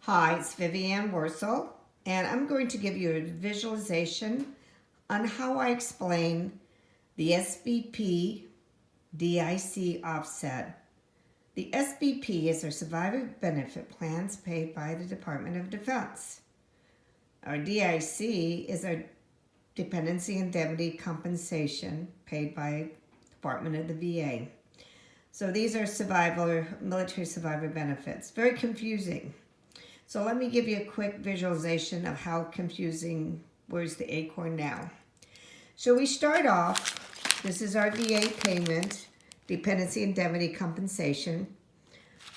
Hi, it's Vivian Worsel, and I'm going to give you a visualization on how I explain the SBP DIC offset. The SBP is our survivor benefit plans paid by the Department of Defense. Our DIC is our dependency indemnity compensation paid by the Department of the VA. So these are military survivor benefits. Very confusing. So let me give you a quick visualization of how confusing where's the Acorn now. So we start off, this is our VA payment, dependency indemnity compensation.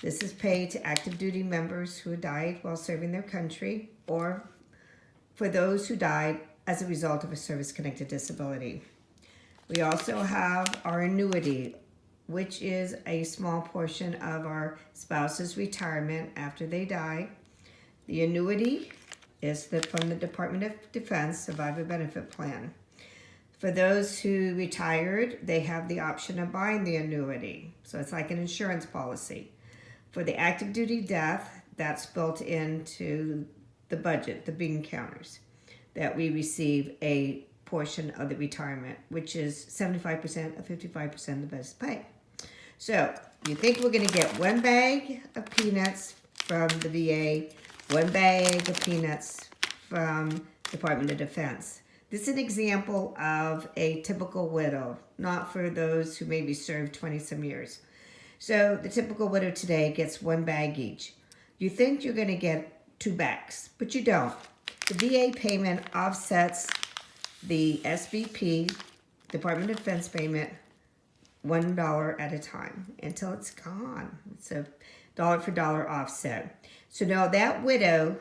This is paid to active duty members who died while serving their country or for those who died as a result of a service-connected disability. We also have our annuity, which is a small portion of our spouse's retirement after they die. The annuity is from the Department of Defense Survivor Benefit Plan. For those who retired, they have the option of buying the annuity. So it's like an insurance policy. For the active duty death, that's built into the budget, the bean counters, that we receive a portion of the retirement, which is 75% or 55% of the best pay. So you think we're going to get one bag of peanuts from the VA, one bag of peanuts from Department of Defense. This is an example of a typical widow, not for those who maybe served 20 some years. So the typical widow today gets one bag each. You think you're going to get two bags, but you don't. The VA payment offsets the SBP, Department of Defense payment, $1 at a time until it's gone. It's a dollar for dollar offset. So now that widow,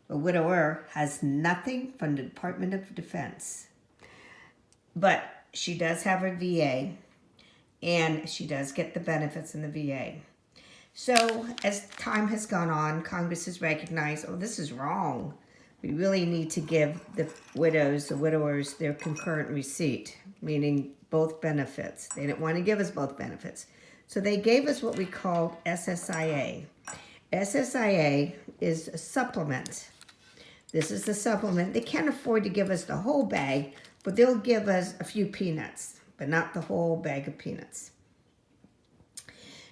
or widower, has nothing from the Department of Defense. But she does have a VA, and she does get the benefits in the VA. So as time has gone on, Congress has recognized, oh, this is wrong. We really need to give the widows, the widowers, their concurrent receipt, meaning both benefits. They didn't want to give us both benefits. So they gave us what we call SSIA. SSIA is a supplement. This is the supplement. They can't afford to give us the whole bag, but they'll give us a few peanuts, but not the whole bag of peanuts.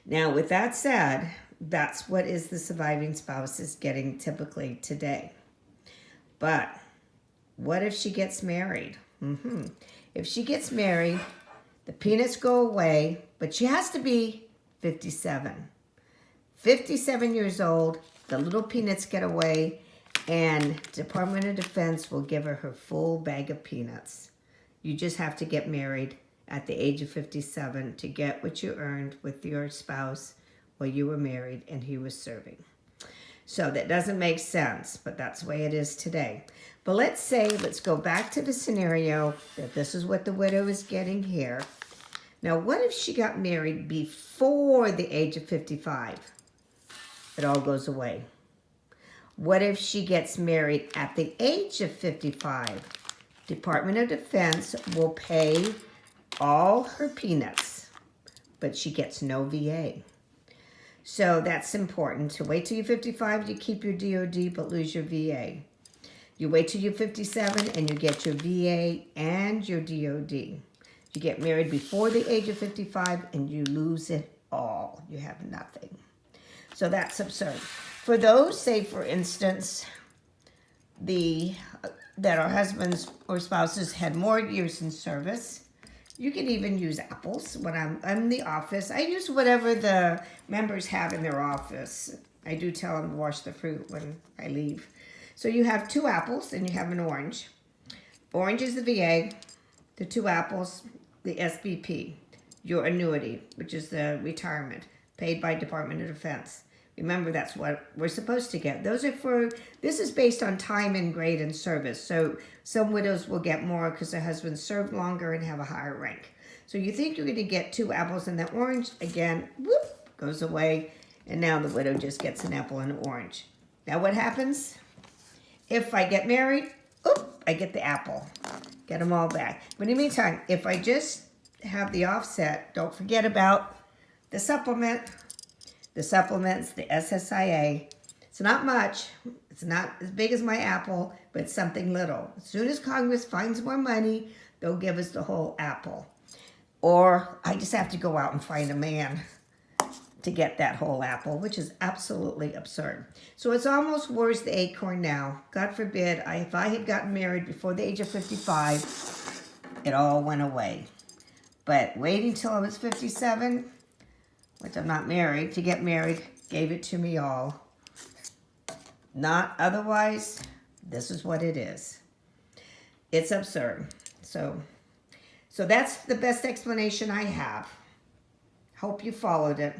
Now, with that said, that's what is the surviving spouse is getting typically today. But what if she gets married? If she gets married, the peanuts go away, but she has to be 57. 57 years old, the little peanuts get away, and Department of Defense will give her full bag of peanuts. You just have to get married at the age of 57 to get what you earned with your spouse while you were married and he was serving. So that doesn't make sense, but that's the way it is today. But let's go back to the scenario that this is what the widow is getting here. Now, what if she got married before the age of 55? It all goes away. What if she gets married at the age of 55? Department of Defense will pay all her peanuts, but she gets no VA. So that's important. To wait till you're 55, you keep your DOD, but lose your VA. You wait till you're 57 and you get your VA and your DOD. You get married before the age of 55 and you lose it all. You have nothing. So that's absurd. For those, say for instance, that our husbands or spouses had more years in service, you can even use apples. When I'm in the office, I use whatever the members have in their office. I do tell them to wash the fruit when I leave. So you have 2 apples and you have an orange. Orange is the VA, the 2 apples, the SBP, your annuity, which is the retirement paid by Department of Defense. Remember, that's what we're supposed to get. This is based on time and grade and service. So some widows will get more because their husbands served longer and have a higher rank. So you think you're going to get 2 apples and the orange, again, whoop, goes away. And now the widow just gets an apple and an orange. Now what happens? If I get married, I get the apple. Get them all back. But in the meantime, if I just have the offset, don't forget about the supplement. The supplements, the SSIA, It's not much. It's not as big as my apple, but it's something little. As soon as Congress finds more money, they'll give us the whole apple. Or I just have to go out and find a man to get that whole apple, which is absolutely absurd. So it's almost worth the acorn now. God forbid, if I had gotten married before the age of 55, it all went away. But waiting till I was 57, which I'm not married, to get married, gave it to me all. Not otherwise, this is what it is. It's absurd. So that's the best explanation I have. Hope you followed it.